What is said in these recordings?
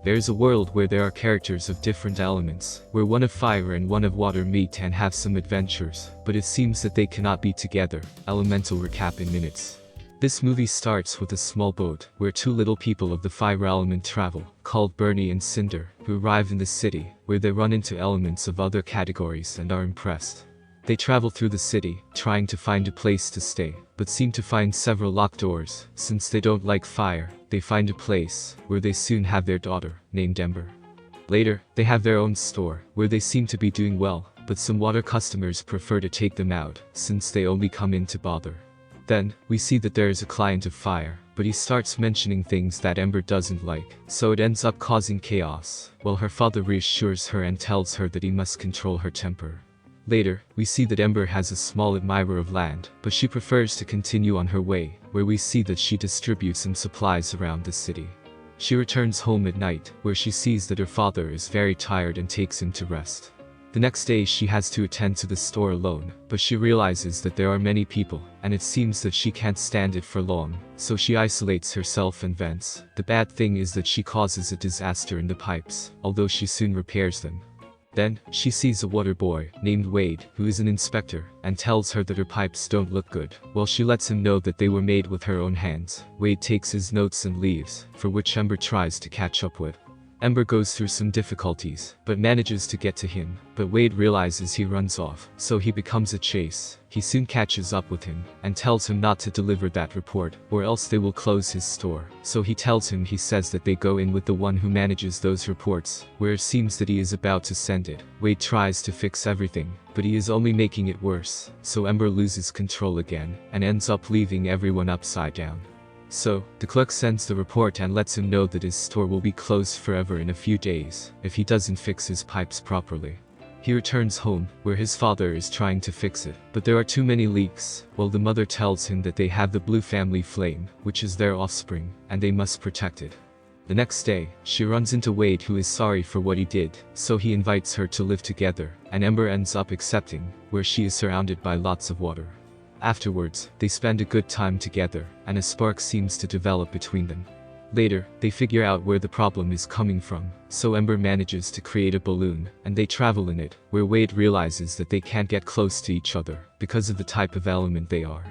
There is a world where there are characters of different elements, where one of fire and one of water meet and have some adventures, but it seems that they cannot be together. Elemental recap in minutes. This movie starts with a small boat, where two little people of the fire element travel, called Bernie and Cinder, who arrive in the city, where they run into elements of other categories and are impressed. They travel through the city, trying to find a place to stay, but seem to find several locked doors. Since they don't like fire, they find a place, where they soon have their daughter, named Ember. Later, they have their own store, where they seem to be doing well, but some water customers prefer to take them out, since they only come in to bother. Then, we see that there is a client of fire, but he starts mentioning things that Ember doesn't like, so it ends up causing chaos, while her father reassures her and tells her that he must control her temper. Later, we see that Ember has a small admirer of land, but she prefers to continue on her way, where we see that she distributes some supplies around the city. She returns home at night, where she sees that her father is very tired and takes him to rest. The next day she has to attend to the store alone, but she realizes that there are many people, and it seems that she can't stand it for long, so she isolates herself and vents. The bad thing is that she causes a disaster in the pipes, although she soon repairs them. Then, she sees a water boy, named Wade, who is an inspector, and tells her that her pipes don't look good. While she lets him know that they were made with her own hands, Wade takes his notes and leaves, for which Ember tries to catch up with. Ember goes through some difficulties, but manages to get to him, but Wade realizes he runs off, so he becomes a chase. He soon catches up with him, and tells him not to deliver that report, or else they will close his store. So he tells him he says that they go in with the one who manages those reports, where it seems that he is about to send it. Wade tries to fix everything, but he is only making it worse, so Ember loses control again, and ends up leaving everyone upside down. So, the clerk sends the report and lets him know that his store will be closed forever in a few days, if he doesn't fix his pipes properly. He returns home, where his father is trying to fix it, but there are too many leaks, while the mother tells him that they have the blue family flame, which is their offspring, and they must protect it. The next day, she runs into Wade, who is sorry for what he did, so he invites her to live together, and Ember ends up accepting, where she is surrounded by lots of water. Afterwards, they spend a good time together, and a spark seems to develop between them. Later, they figure out where the problem is coming from, so Ember manages to create a balloon, and they travel in it, where Wade realizes that they can't get close to each other, because of the type of element they are.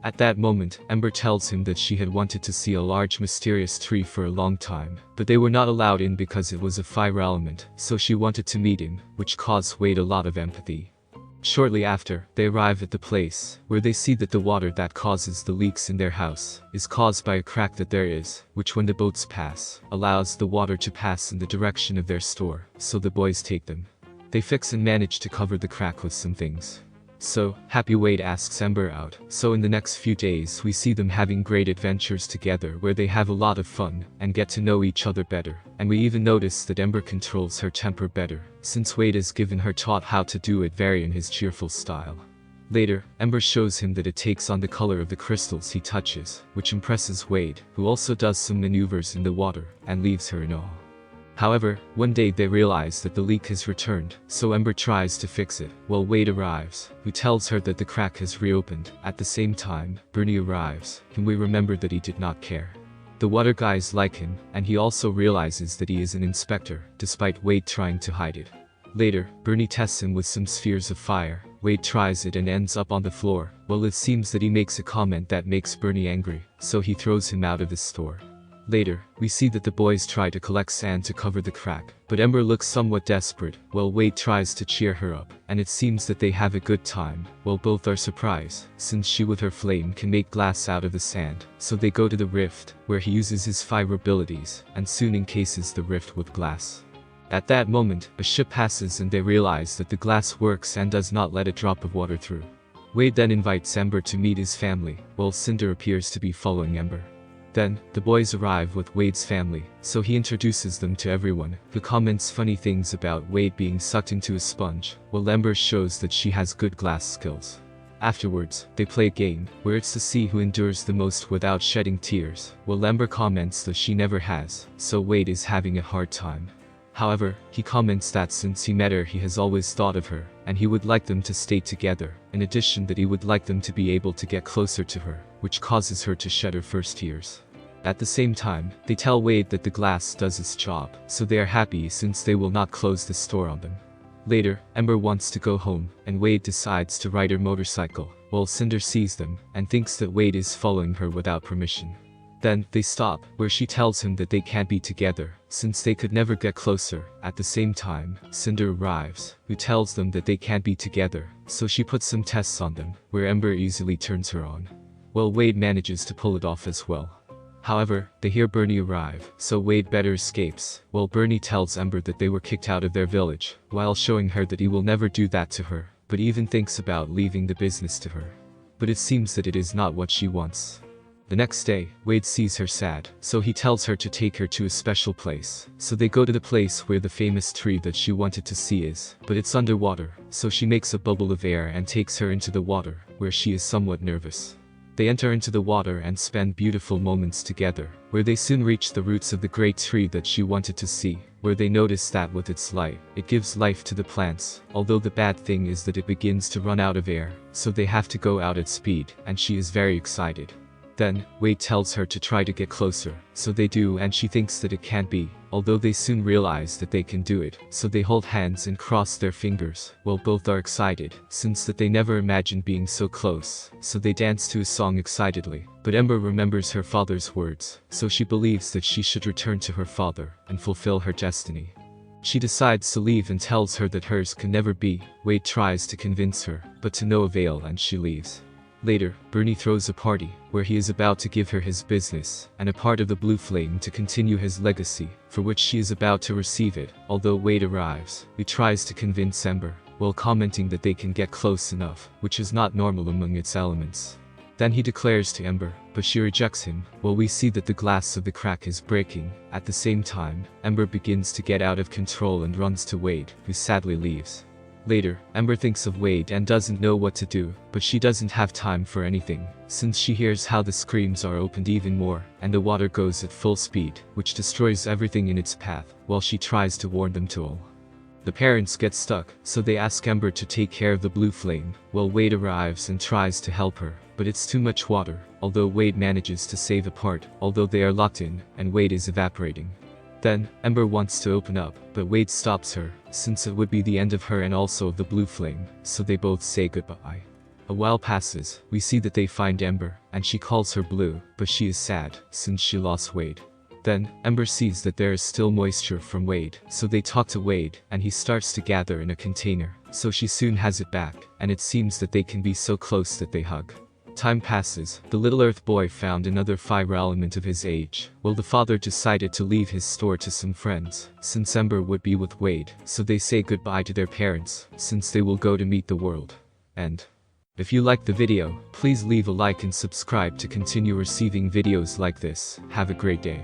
At that moment, Ember tells him that she had wanted to see a large mysterious tree for a long time, but they were not allowed in because it was a fire element, so she wanted to meet him, which caused Wade a lot of empathy. Shortly after, they arrive at the place, where they see that the water that causes the leaks in their house is caused by a crack that there is, which when the boats pass, allows the water to pass in the direction of their store, so the boys take them. They fix and manage to cover the crack with some things. So, happy Wade asks Ember out, so in the next few days we see them having great adventures together where they have a lot of fun, and get to know each other better, and we even notice that Ember controls her temper better, since Wade has given her taught how to do it very in his cheerful style. Later, Ember shows him that it takes on the color of the crystals he touches, which impresses Wade, who also does some maneuvers in the water, and leaves her in awe. However, one day they realize that the leak has returned, so Ember tries to fix it, while Wade arrives, who tells her that the crack has reopened. At the same time, Bernie arrives, whom we remember that he did not care. The water guys like him, and he also realizes that he is an inspector, despite Wade trying to hide it. Later, Bernie tests him with some spheres of fire. Wade tries it and ends up on the floor, while it seems that he makes a comment that makes Bernie angry, so he throws him out of his store. Later, we see that the boys try to collect sand to cover the crack, but Ember looks somewhat desperate, while Wade tries to cheer her up, and it seems that they have a good time, while both are surprised, since she with her flame can make glass out of the sand, so they go to the rift, where he uses his fire abilities, and soon encases the rift with glass. At that moment, a ship passes and they realize that the glass works and does not let a drop of water through. Wade then invites Ember to meet his family, while Cinder appears to be following Ember. Then, the boys arrive with Wade's family, so he introduces them to everyone, who comments funny things about Wade being sucked into a sponge, while Ember shows that she has good glass skills. Afterwards, they play a game, where it's to see who endures the most without shedding tears, while Ember comments that she never has, so Wade is having a hard time. However, he comments that since he met her he has always thought of her, and he would like them to stay together, in addition that he would like them to be able to get closer to her, which causes her to shed her first tears. At the same time, they tell Wade that the glass does its job, so they are happy since they will not close the store on them. Later, Ember wants to go home, and Wade decides to ride her motorcycle, while Cinder sees them, and thinks that Wade is following her without permission. Then, they stop, where she tells him that they can't be together, since they could never get closer. At the same time, Cinder arrives, who tells them that they can't be together, so she puts some tests on them, where Ember easily turns her on. Well, Wade manages to pull it off as well. However, they hear Bernie arrive, so Wade better escapes, while Bernie tells Ember that they were kicked out of their village, while showing her that he will never do that to her, but even thinks about leaving the business to her. But it seems that it is not what she wants. The next day, Wade sees her sad, so he tells her to take her to a special place. So they go to the place where the famous tree that she wanted to see is, but it's underwater, so she makes a bubble of air and takes her into the water, where she is somewhat nervous. They enter into the water and spend beautiful moments together, where they soon reach the roots of the great tree that she wanted to see, where they notice that with its light, it gives life to the plants, although the bad thing is that it begins to run out of air, so they have to go out at speed, and she is very excited. Then, Wade tells her to try to get closer, so they do, and she thinks that it can't be, although they soon realize that they can do it, so they hold hands and cross their fingers, while both are excited, since that they never imagined being so close, so they dance to a song excitedly. But Ember remembers her father's words, so she believes that she should return to her father, and fulfill her destiny. She decides to leave and tells her that hers can never be. Wade tries to convince her, but to no avail, and she leaves. Later, Bernie throws a party, where he is about to give her his business, and a part of the blue flame to continue his legacy, for which she is about to receive it. Although Wade arrives, he tries to convince Ember, while commenting that they can get close enough, which is not normal among its elements. Then he declares to Ember, but she rejects him, while we see that the glass of the crack is breaking. At the same time, Ember begins to get out of control and runs to Wade, who sadly leaves. Later, Ember thinks of Wade and doesn't know what to do, but she doesn't have time for anything, since she hears how the screams are opened even more, and the water goes at full speed, which destroys everything in its path, while she tries to warn them to all. The parents get stuck, so they ask Ember to take care of the blue flame, while Wade arrives and tries to help her, but it's too much water, although Wade manages to save a part, although they are locked in, and Wade is evaporating. Then, Ember wants to open up, but Wade stops her, since it would be the end of her and also of the blue flame, so they both say goodbye. A while passes, we see that they find Ember, and she calls her Blue, but she is sad, since she lost Wade. Then, Ember sees that there is still moisture from Wade, so they talk to Wade, and he starts to gather in a container, so she soon has it back, and it seems that they can be so close that they hug. Time passes, the little Earth boy found another fire element of his age, while the father decided to leave his store to some friends, since Ember would be with Wade, so they say goodbye to their parents, since they will go to meet the world. And if you liked the video, please leave a like and subscribe to continue receiving videos like this. Have a great day.